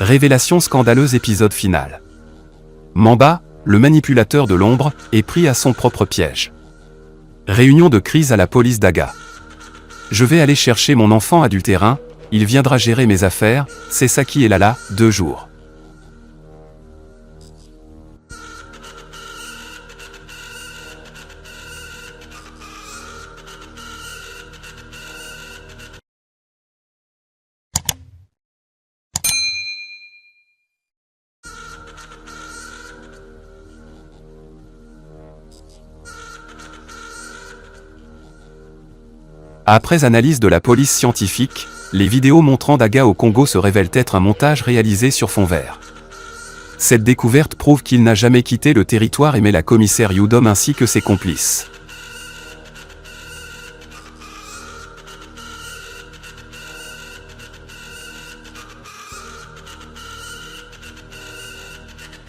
Révélation scandaleuse épisode final. Mamba, le manipulateur de l'ombre, est pris à son propre piège. Réunion de crise à la police d'Aga. Je vais aller chercher mon enfant adultérin, il viendra gérer mes affaires, c'est Saki et Lala, 2 jours. Après analyse de la police scientifique, les vidéos montrant Daga au Congo se révèlent être un montage réalisé sur fond vert. Cette découverte prouve qu'il n'a jamais quitté le territoire et met la commissaire Yudom ainsi que ses complices.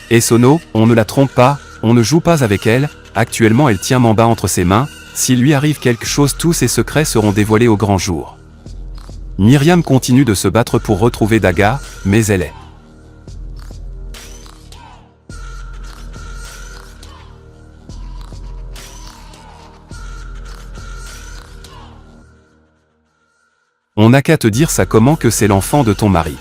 Et Sono, on ne la trompe pas, on ne joue pas avec elle, actuellement elle tient Mamba entre ses mains. S'il lui arrive quelque chose, tous ses secrets seront dévoilés au grand jour. Myriam continue de se battre pour retrouver Daga, mais elle est. On n'a qu'à te dire ça comment que c'est l'enfant de ton mari.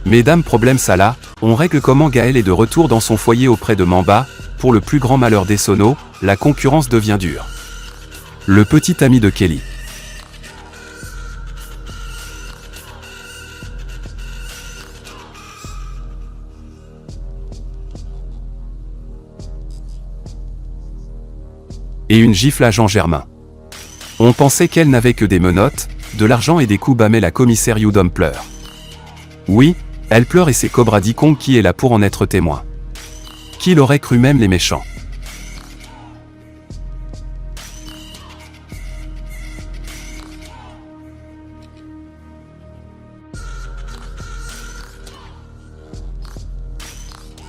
Mesdames, problème ça là, on règle comment Gaël est de retour dans son foyer auprès de Mamba, pour le plus grand malheur des Sono, la concurrence devient dure. Le petit ami de Kelly. Et une gifle à Jean Germain. On pensait qu'elle n'avait que des menottes, de l'argent et des coups bas, mais la commissaire Yudom pleure. Oui, elle pleure et c'est Cobra Dikong qui est là pour en être témoin. Qui l'aurait cru, même les méchants.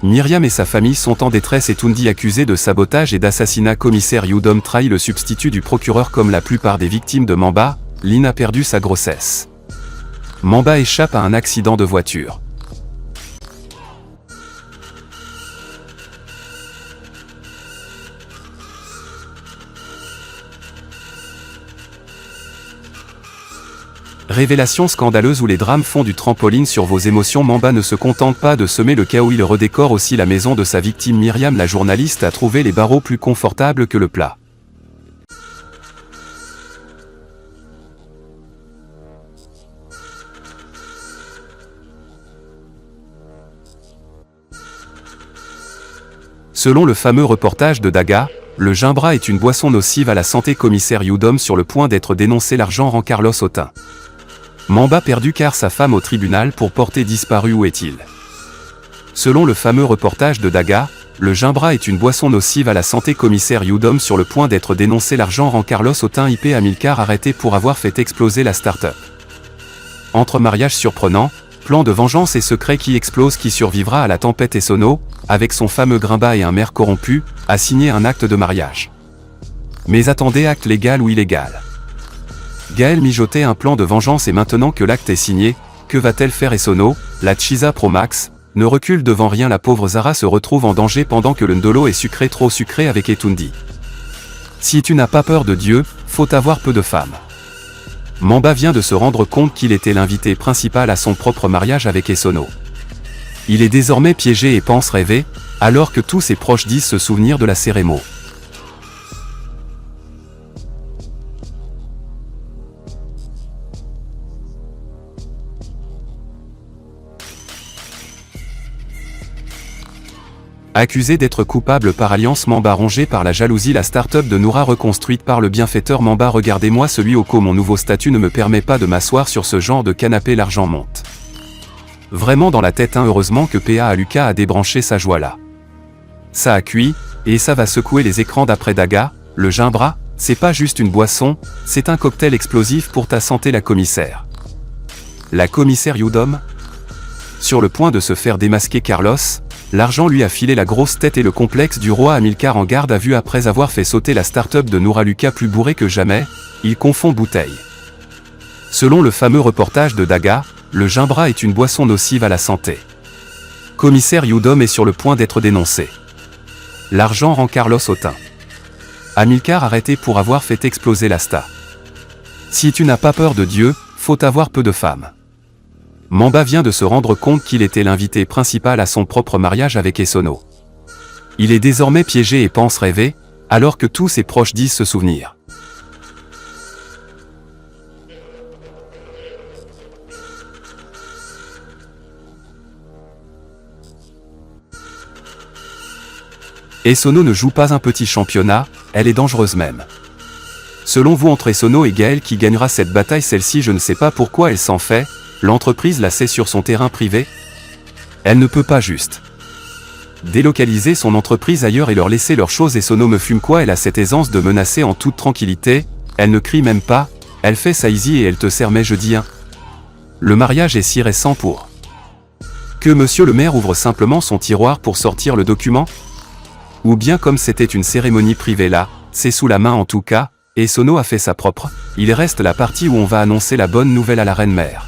Myriam et sa famille sont en détresse et Tundi accusé de sabotage et d'assassinat. Commissaire Yudom trahit le substitut du procureur. Comme la plupart des victimes de Mamba, Lynn a perdu sa grossesse. Mamba échappe à un accident de voiture. Révélation scandaleuse où les drames font du trampoline sur vos émotions. Mamba ne se contente pas de semer le chaos, il redécore aussi la maison de sa victime. Myriam, la journaliste, a trouvé les barreaux plus confortables que le plat. Selon le fameux reportage de Daga, le gimbra est une boisson nocive à la santé. Commissaire Yudom sur le point d'être dénoncé. L'argent rend Carlos hautain. Mamba perdu car sa femme au tribunal pour porter disparu. Où est-il? Selon le fameux reportage de Daga, le gimbra est une boisson nocive à la santé. Commissaire Yudom sur le point d'être dénoncé. L'argent rend Carlos hautain. IP Amilcar arrêté pour avoir fait exploser la start-up. Entre mariage surprenant, plan de vengeance et secret qui explose. Qui survivra à la tempête? Et Sono, avec son fameux grimba et un maire corrompu, a signé un acte de mariage. Mais attendez, acte légal ou illégal? Gaël mijotait un plan de vengeance et maintenant que l'acte est signé, que va-t-elle faire? Et Sono, la Chiza Pro Max, ne recule devant rien. La pauvre Zara se retrouve en danger pendant que le Ndolo est sucré, trop sucré avec Etundi. Si tu n'as pas peur de Dieu, faut avoir peu de femmes. Mamba vient de se rendre compte qu'il était l'invité principal à son propre mariage avec Esono. Il est désormais piégé et pense rêver, alors que tous ses proches disent se souvenir de la cérémonie. Accusé d'être coupable par alliance, Mamba rongé par la jalousie. La start-up de Noura reconstruite par le bienfaiteur. Mamba, regardez-moi celui au co. Mon nouveau statut ne me permet pas de m'asseoir sur ce genre de canapé. L'argent monte. Vraiment dans la tête, hein. Heureusement que PA Lucas a débranché sa joie là. Ça a cuit, et ça va secouer les écrans. D'après Daga, le gimbra, c'est pas juste une boisson, c'est un cocktail explosif pour ta santé. La commissaire Yudom, sur le point de se faire démasquer Carlos, l'argent lui a filé la grosse tête et le complexe du roi. Amilcar en garde à vue après avoir fait sauter la start-up de Noura. Lucas plus bourré que jamais, il confond bouteille. Selon le fameux reportage de Daga, le gimbra est une boisson nocive à la santé. Commissaire Yudom est sur le point d'être dénoncé. L'argent rend Carlos hautain. Amilcar arrêté pour avoir fait exploser l'asta. Si tu n'as pas peur de Dieu, faut avoir peu de femmes. Mamba vient de se rendre compte qu'il était l'invité principal à son propre mariage avec Esono. Il est désormais piégé et pense rêver, alors que tous ses proches disent se souvenir. Esono ne joue pas un petit championnat, elle est dangereuse même. Selon vous, entre Esono et Gaël, qui gagnera cette bataille? Celle-ci, je ne sais pas pourquoi elle s'en fait, l'entreprise la sait sur son terrain privé. Elle ne peut pas juste délocaliser son entreprise ailleurs et leur laisser leurs choses. Esono me fume quoi? Elle a cette aisance de menacer en toute tranquillité, elle ne crie même pas, elle fait ça easy et elle te sert. Mais je dis le mariage est si récent pour que monsieur le maire ouvre simplement son tiroir pour sortir le document? Ou bien comme c'était une cérémonie privée là, c'est sous la main en tout cas, Esono a fait sa propre, il reste la partie où on va annoncer la bonne nouvelle à la reine-mère.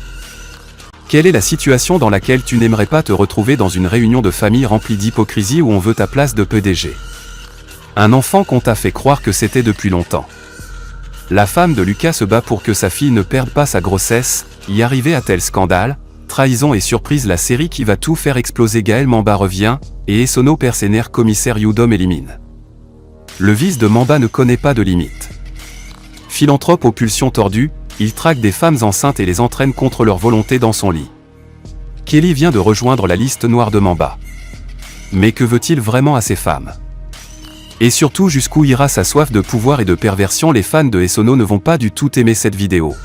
Quelle est la situation dans laquelle tu n'aimerais pas te retrouver dans une réunion de famille remplie d'hypocrisie où on veut ta place de PDG? Un enfant qu'on t'a fait croire que c'était depuis longtemps. La femme de Lucas se bat pour que sa fille ne perde pas sa grossesse, y arriver à tel scandale, trahison et surprise, la série qui va tout faire exploser. Gaël Mamba revient, et Esono perd ses nerfs. Commissaire Yudom élimine. Le vice de Mamba ne connaît pas de limite. Philanthrope aux pulsions tordues, il traque des femmes enceintes et les entraîne contre leur volonté dans son lit. Kelly vient de rejoindre la liste noire de Mamba. Mais que veut-il vraiment à ces femmes? Et surtout, jusqu'où ira sa soif de pouvoir et de perversion? Les fans de Esono ne vont pas du tout aimer cette vidéo.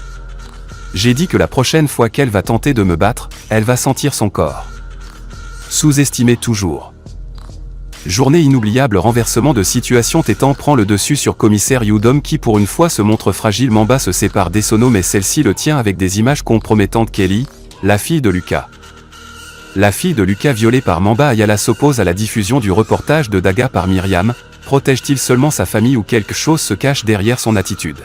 J'ai dit que la prochaine fois qu'elle va tenter de me battre, elle va sentir son corps. Sous-estimé toujours. Journée inoubliable, renversement de situation. Tétan prend le dessus sur Commissaire Yudom qui pour une fois se montre fragile. Mamba se sépare d'Esono mais celle-ci le tient avec des images compromettantes. Kelly, la fille de Lucas. La fille de Lucas violée par Mamba. Ayala s'oppose à la diffusion du reportage de Daga par Myriam. Protège-t-il seulement sa famille ou quelque chose se cache derrière son attitude?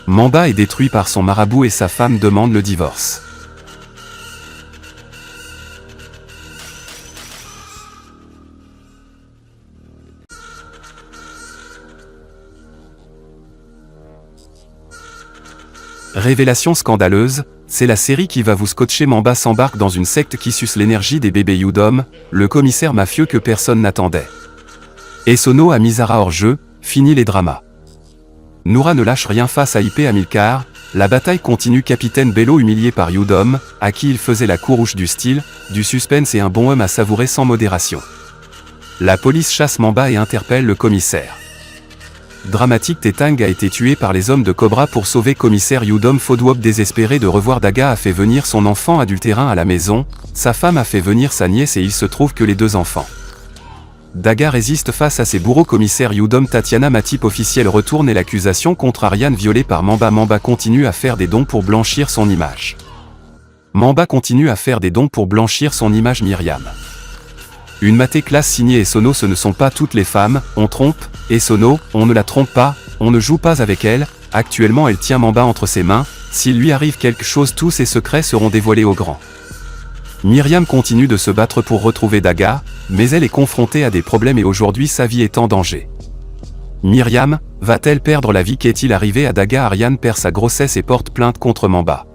Mamba est détruit par son marabout et sa femme demande le divorce. Révélation scandaleuse, c'est la série qui va vous scotcher. Mamba s'embarque dans une secte qui suce l'énergie des bébés Yudom, le commissaire mafieux que personne n'attendait. Esono a Misara hors jeu, fini les dramas. Noura ne lâche rien face à IP Amilcar, la bataille continue. Capitaine Bello humilié par Yudom, à qui il faisait la courrouche du style, du suspense et un bon homme à savourer sans modération. La police chasse Mamba et interpelle le commissaire. Dramatique, Tetang a été tué par les hommes de Cobra pour sauver Commissaire Yudom. Fodwop désespéré de revoir Daga a fait venir son enfant adultérin à la maison, sa femme a fait venir sa nièce et il se trouve que les deux enfants. Daga résiste face à ses bourreaux. Commissaire Yudom, Tatiana Matip officielle retourne et l'accusation contre Ariane violée par Mamba. Mamba continue à faire des dons pour blanchir son image. Mamba continue à faire des dons pour blanchir son image. Myriam. Une maté classe signée Esono. Ce ne sont pas toutes les femmes, on trompe Esono, on ne la trompe pas, on ne joue pas avec elle. Actuellement elle tient Mamba entre ses mains, s'il lui arrive quelque chose tous ses secrets seront dévoilés au grand. Myriam continue de se battre pour retrouver Daga, mais elle est confrontée à des problèmes et aujourd'hui sa vie est en danger. Myriam, va-t-elle perdre la vie? Qu'est-il arrivé à Daga? Ariane perd sa grossesse et porte plainte contre Mamba.